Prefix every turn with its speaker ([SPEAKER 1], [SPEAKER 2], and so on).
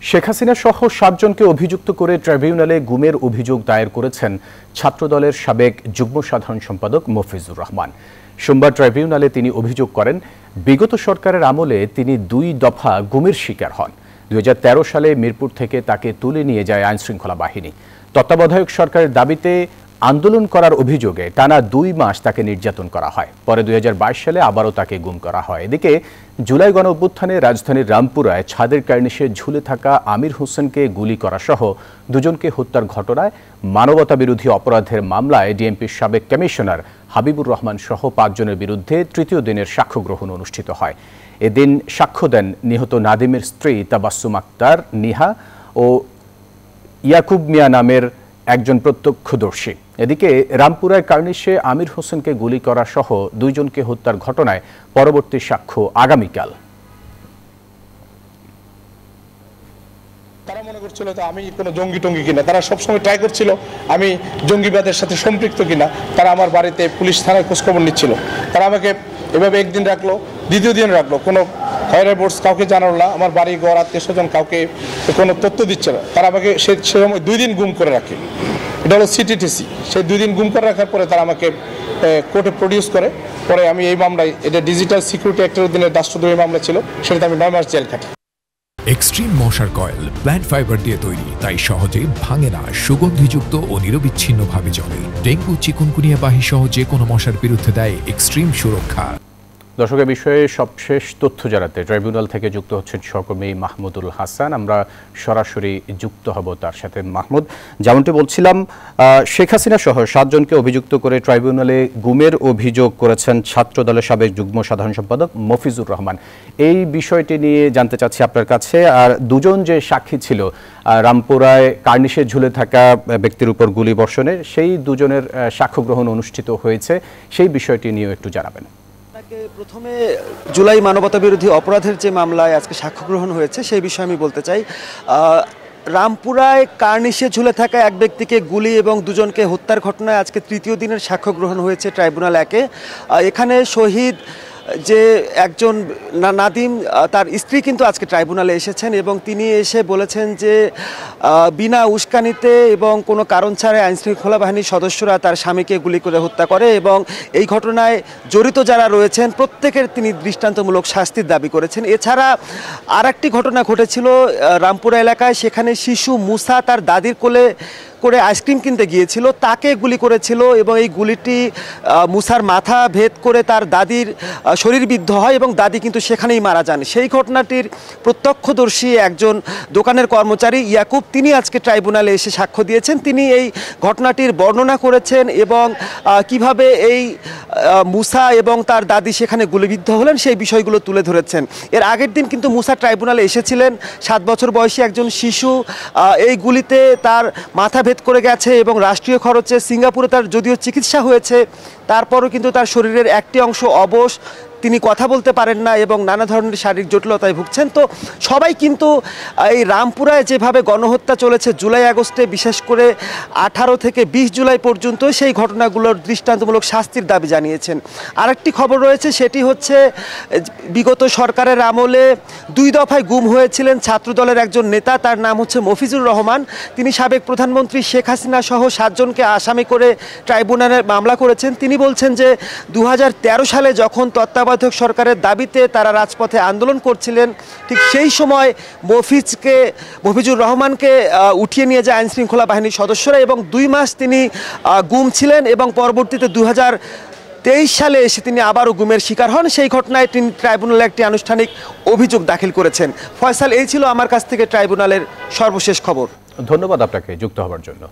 [SPEAKER 1] শেখ হাসিনা সহ 7 জনকে অভিযুক্ত করে ট্রাইব্যুনালে গুমের অভিযোগ দায়ের করেছেন ছাত্রদলের সাবেক যুগ্ম সাধারণ সম্পাদক মফিজুর রহমান। সোমবার ট্রাইব্যুনালে তিনি অভিযোগ করেন, বিগত সরকারের আমলে তিনি 2 দফা গুমের শিকার হন। 2013 সালে মিরপুর থেকে তাকে তুলে নিয়ে যায় আইনশৃঙ্খলা বাহিনী। তত্ত্বাবধায়ক সরকারের দাবিতে আন্দোলন করার অভিযোগে টানা 2 মাস তাকে নির্যাতন করা হয়। পরে 2022 সালে আবারও তাকে গুম করা হয়। এদিকে জুলাই গণ অভ্যুত্থানে রাজধানীর রামপুরায় ছাদের কার্নিশে ঝুলে থাকা আমির হোসেনকে গুলি করা সহ 2 জনকে হত্যার ঘটনায় মানবতাবিরোধী অপরাধের মামলায় ডিএমপির সাবেক কমিশনার হাবিবুর রহমান সহ 5 জনের বিরুদ্ধে তৃতীয় দিনের সাক্ষ্য গ্রহণ অনুষ্ঠিত হয়। এদিন সাক্ষ্য দেন নিহত নাদিমের স্ত্রী তাবাসসুম আক্তার নিহা ও ইয়াকুব মিয়া নামের একজন প্রত্যক্ষদর্শী। এদিকে রামপুরায় কার্নিশে আমির হোসেনকে গুলি করা সহ 2 জনকে হত্যার ঘটনায় পরবর্তী সাক্ষ্য আগামীকাল।
[SPEAKER 2] তারা মনে করছিল তো আমি কোনো জঙ্গি কিনা, তারা সবসময় ট্রাই করছিল আমি জঙ্গিবাদের সাথে সম্পৃক্ত কিনা। তারা আমার বাড়িতে পুলিশ থানায় খোঁজখবর নিচ্ছিল। তারা আমাকে এভাবে একদিন রাখলো, দ্বিতীয় দিন রাখলো, কোনো ফায়ার বোর্ডস কাউকে জানালো না, আমার বাড়ি ঘর আত্মীয় স্বজন কাউকে কোনো তথ্য দিচ্ছে না। তারা আমাকে সে সময় 2 দিন গুম করে রাখে। এটা হলো সিটিটিসি। সেই 2 দিন গুম করে রাখার পরে তারা আমাকে কোর্টে প্রডিউস করে। পরে আমি এই মামলায়, এটা ডিজিটাল সিকিউরিটি অ্যাক্টের অধীনে রাষ্ট্রদ্রোহী মামলা ছিল, সেটাতে আমি 9 মাস জেল খাটি।
[SPEAKER 3] এক্সট্রিম মশার কয়েল প্ল্যান্ট ফাইবার দিয়ে তৈরি, তাই সহজে ভাঙে না, সুগন্ধিযুক্ত ও নিরবিচ্ছিন্নভাবে জ্বলে। ডেঙ্গু, চিকুনগুনিয়া বাহি সহ যে কোনো মশার বিরুদ্ধে দেয় এক্সট্রিম সুরক্ষা।
[SPEAKER 1] দর্শকের বিষয়ে সবশেষ তথ্য জানাতে ট্রাইব্যুনাল থেকে যুক্ত হচ্ছেন সহকর্মী মাহমুদুল হাসান। আমরা সরাসরি যুক্ত হব তার সাথে। মাহমুদ, যেমনটি বলছিলাম, শেখ হাসিনা সহ 7 জনকে অভিযুক্ত করে ট্রাইব্যুনালে গুমের অভিযোগ করেছেন ছাত্রদলের সাবেক যুগ্ম সাধারণ সম্পাদক মফিজুর রহমান। এই বিষয়টি নিয়ে জানতে চাচ্ছি আপনার কাছে। আর 2 জন যে সাক্ষী ছিল রামপুরায় কার্নিশে ঝুলে থাকা ব্যক্তির উপর গুলি বর্ষণের, সেই 2 জনের সাক্ষ্য গ্রহণ অনুষ্ঠিত হয়েছে, সেই বিষয়টি নিয়েও একটু জানাবেন।
[SPEAKER 4] প্রথমে জুলাই মানবতাবিরোধী অপরাধের যে মামলায় আজকে সাক্ষ্য গ্রহণ হয়েছে সেই বিষয়ে আমি বলতে চাই। রামপুরায় কার্নিশে ঝুলে থাকা এক ব্যক্তিকে গুলি এবং 2 জনকে হত্যার ঘটনায় আজকে তৃতীয় দিনের সাক্ষ্য গ্রহণ হয়েছে ট্রাইব্যুনাল 1-এ। এখানে শহীদ যে একজন নাদিম, তার স্ত্রী কিন্তু আজকে ট্রাইব্যুনালে এসেছেন এবং তিনি এসে বলেছেন যে বিনা উস্কানিতে এবং কোনো কারণ ছাড়াই আইনশৃঙ্খলা বাহিনীর সদস্যরা তার স্বামীকে গুলি করে হত্যা করে এবং এই ঘটনায় জড়িত যারা রয়েছেন প্রত্যেকের তিনি দৃষ্টান্তমূলক শাস্তির দাবি করেছেন। এছাড়া আরেকটি ঘটনা ঘটেছিল রামপুরা এলাকায়। সেখানে শিশু মুসা তার দাদির কোলে করে আইসক্রিম কিনতে গিয়েছিল, তাকে গুলি করেছিল এবং এই গুলিটি মুসার মাথা ভেদ করে তার দাদির শরীরবিদ্ধ হয় এবং দাদি কিন্তু সেখানেই মারা যান। সেই ঘটনাটির প্রত্যক্ষদর্শী একজন দোকানের কর্মচারী ইয়াকুব, তিনি আজকে ট্রাইব্যুনালে এসে সাক্ষ্য দিয়েছেন। তিনি এই ঘটনাটির বর্ণনা করেছেন এবং কিভাবে এই মুসা এবং তার দাদি সেখানে গুলিবিদ্ধ হলেন সেই বিষয়গুলো তুলে ধরেছেন। এর আগের দিন কিন্তু মুসা ট্রাইব্যুনালে এসেছিলেন। 7 বছর বয়সী একজন শিশু এই গুলিতে তার মাথা ভেদ করে গেছে এবং রাষ্ট্রীয় খরচে সিঙ্গাপুরে তার যদিও চিকিৎসা হয়েছে, তারপরও কিন্তু তার শরীরের একটি অংশ অবশ, তিনি কথা বলতে পারেন না এবং নানা ধরনের শারীরিক জটিলতায় ভুগছেন। তো সবাই কিন্তু এই রামপুরায় যেভাবে গণহত্যা চলেছে জুলাই আগস্টে, বিশেষ করে 18 থেকে 20 জুলাই পর্যন্ত, সেই ঘটনাগুলোর দৃষ্টান্তমূলক শাস্তির দাবি জানিয়েছেন। আরেকটি খবর রয়েছে, সেটি হচ্ছে বিগত সরকারের আমলে 2 দফায় গুম হয়েছিলেন ছাত্রদলের একজন নেতা, তার নাম হচ্ছে মফিজুর রহমান। তিনি সাবেক প্রধানমন্ত্রী শেখ হাসিনা সহ 7 জনকে আসামি করে ট্রাইব্যুনালে মামলা করেছেন। তিনি বলছেন যে 2013 সালে যখন তত্ত্বাবধায়ক সরকারের দাবিতে তারা রাজপথে আন্দোলন করছিলেন, ঠিক সেই সময় মফিজুর রহমানকে উঠিয়ে নিয়ে যায় আইনশৃঙ্খলা বাহিনীর সদস্যরা এবং 2 মাস তিনি গুম ছিলেন এবং পরবর্তীতে 2023 সালে এসে তিনি আবারও গুমের শিকার হন। সেই ঘটনায় তিনি ট্রাইব্যুনালে একটি আনুষ্ঠানিক অভিযোগ দাখিল করেছেন। ফয়সাল, এই ছিল আমার কাছ থেকে ট্রাইব্যুনালের সর্বশেষ খবর।
[SPEAKER 1] ধন্যবাদ আপনাকে যুক্ত হওয়ার জন্য।